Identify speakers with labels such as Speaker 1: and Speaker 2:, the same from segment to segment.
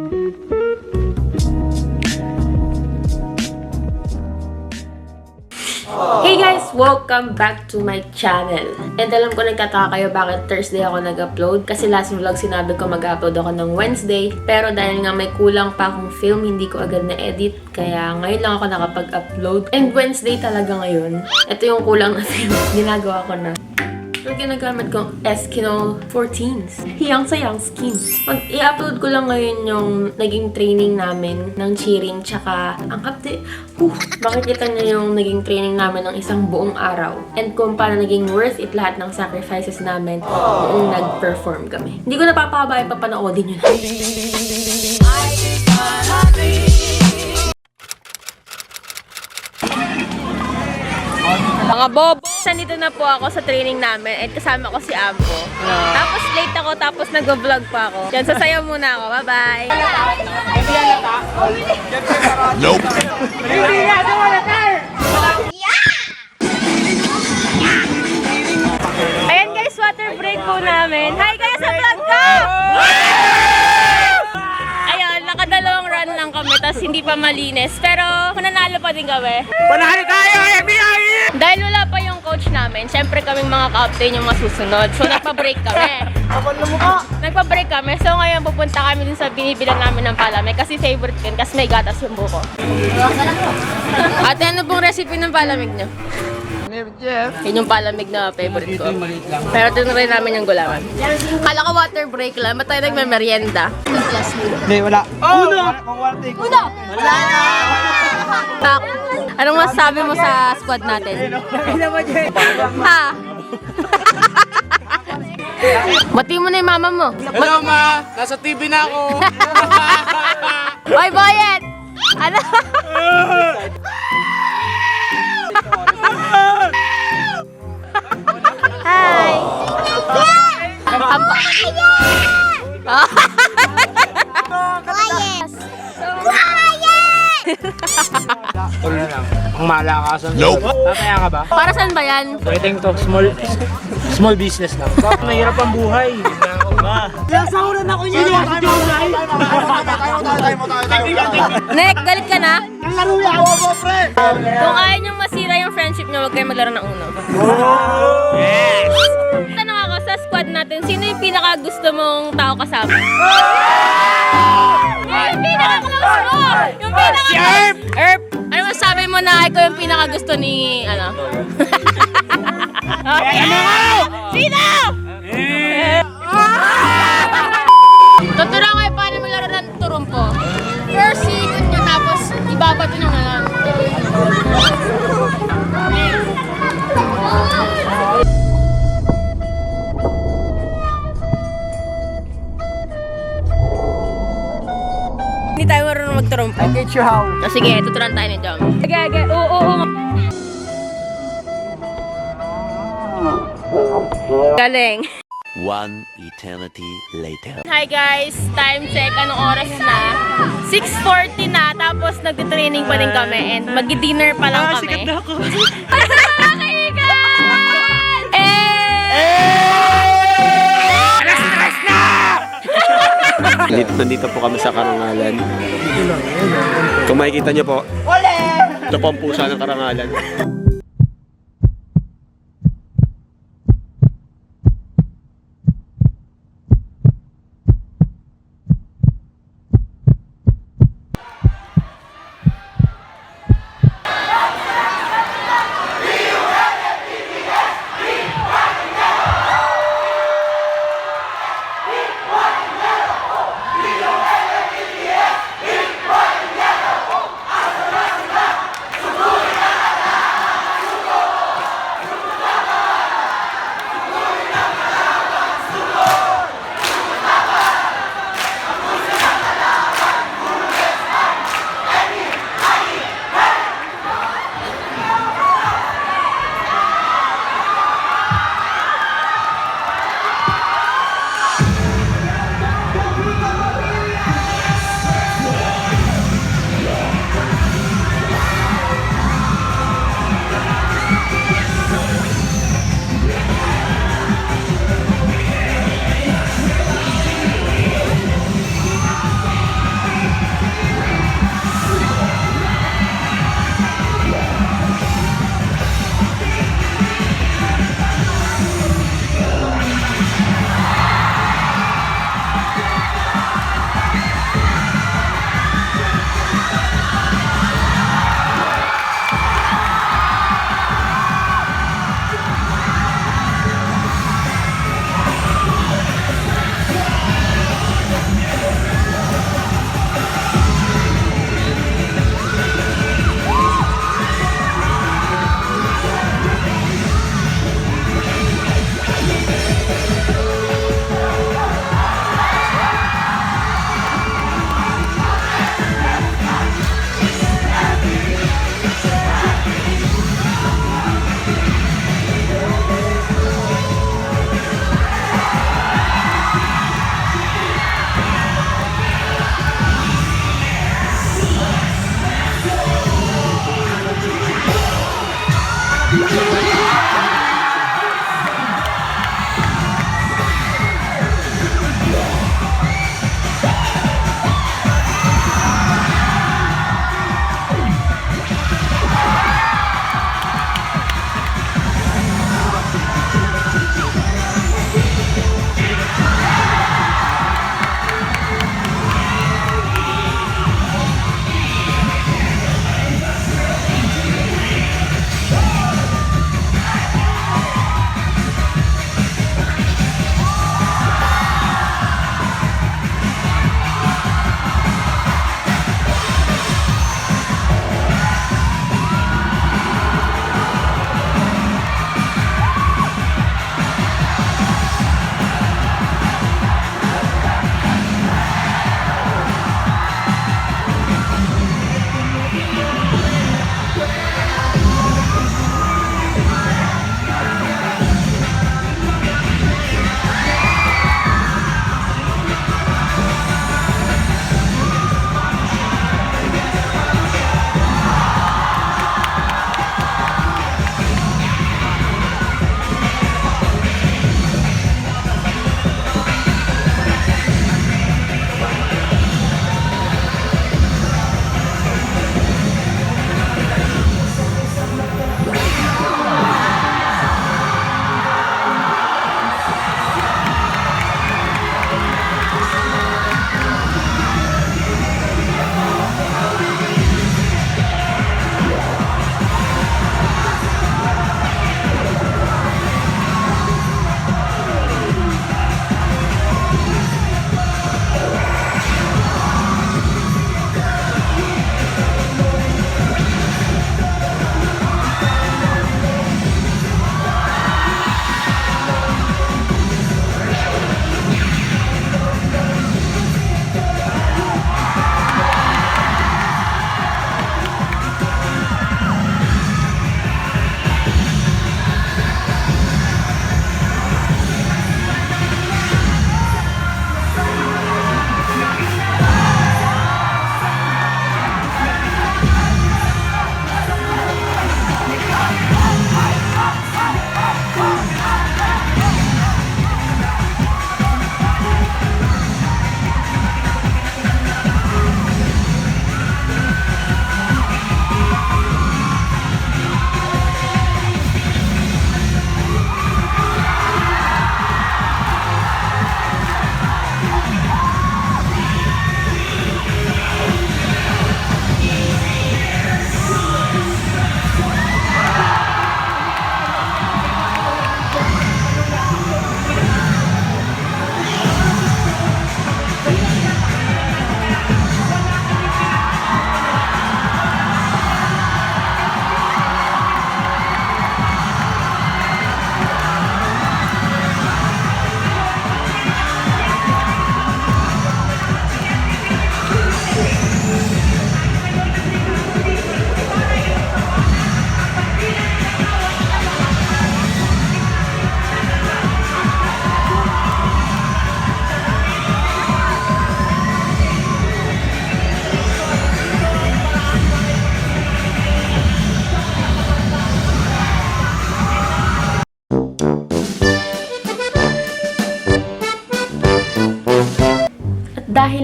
Speaker 1: Hey guys! Welcome back to my channel. And alam ko nagtataka kayo bakit Thursday ako nag-upload. Kasi last vlog sinabi ko mag-upload ako ng Wednesday. Pero dahil nga may kulang pa akong film, hindi ko agad na-edit. Kaya ngayon lang ako nakapag-upload. And Wednesday talaga ngayon. Ito yung kulang na film. Ginagawa ko na. Yung ginagamit kong Eskimo 14s. Hiyang sa Young Skin. I-upload ko lang ngayon yung naging training namin ng cheering tsaka ang kapte. Makikita niyo yung naging training namin ng isang buong araw. And kung paano naging worth it lahat ng sacrifices namin noong nag-perform kami. Hindi ko napapahaba yung papanoodin yun. Mga bobo! Nandito na po ako sa training namin at kasama ko si Ambo. Tapos late ako, tapos nag-vlog pa ako. Yan, sasayaw muna ako. Bye-bye!
Speaker 2: Nope.
Speaker 1: Ayan guys, water break po namin. Hi guys sa vlog ko! Ayan, nakadalawang run lang kami, tapos hindi pa malinis. Pero mananalo pa din kami.
Speaker 3: Panalo tayo! FBI!
Speaker 1: Dahil wala pa yung coach namin, syempre kaming mga captain yung masusunod. So nagpa-break kami. Nagpa-break kami. So ngayon pupunta kami dun sa binibilang namin ng palamig. Kasi favorite ko yun, kasi may gatas yung buko. Ate, ano pong recipe ng palamig nyo? Yun yung palamig na favorite ko. Pero tinry namin yung gulaman. Kala ko water break lang. Ba't tayo nagme-merienda?
Speaker 3: Hindi, wala. Uno! Uno! Wala na!
Speaker 1: Tak, anong masasabi mo sa squad natin? Ha? Bati mo na yung mama mo.
Speaker 3: Hello, ma! Nasa TV na ako!
Speaker 1: Hoy, Boyet! Ano? Hi!
Speaker 3: Ang malakasan.
Speaker 2: Nope.
Speaker 3: Tataya ka ba?
Speaker 1: Para saan ba yan?
Speaker 3: Waiting to small business lang. Mahirap ang buhay. Nasahuran ako niyo!
Speaker 1: Nek, galit ka na?
Speaker 3: Laro yan! Oo, pre!
Speaker 1: Kung ayaw niyong masira yung friendship niyo, huwag kayo maglaro ng Uno.
Speaker 3: Yes!
Speaker 1: Tanong ako sa squad natin, sino yung pinaka-gusto mong tao kasama? Yung pinaka-close mo! Yung pinaka-close! Erp! Ano masabi mo na ikaw yung pinaka-gusto ni, ano? Okay, ano? Sino? Tuturo kayo paano maglaro ng turumpo. First, ikot nyo, tapos ibabato nyo na lang. Hindi tayo marunong magturumpo.
Speaker 3: I teach you how.
Speaker 1: O sige, tuturuan tayo ni Jom. Sige, oo. Galing.
Speaker 4: One eternity later.
Speaker 1: Hi guys! Time check. Anong oras na? 6:40 na. Tapos nagtitraining pa din kami. And mag-dinner pa lang kami.
Speaker 3: Sikat na ako.
Speaker 1: Kaigan!
Speaker 5: Nandito po kami sa Karangalan. Kung makikita niyo po, ito po ang pusa ng Karangalan.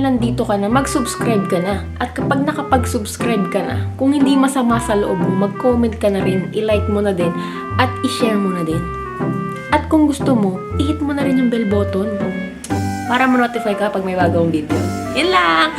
Speaker 1: dahil nandito ka na, mag-subscribe ka na. At kapag nakapag-subscribe ka na, kung hindi masama sa loob mo, mag-comment ka na rin, i-like mo na din, at i-share mo na din. At kung gusto mo, i-hit mo na rin yung bell button para ma-notify ka pag may bagong video. Yun lang!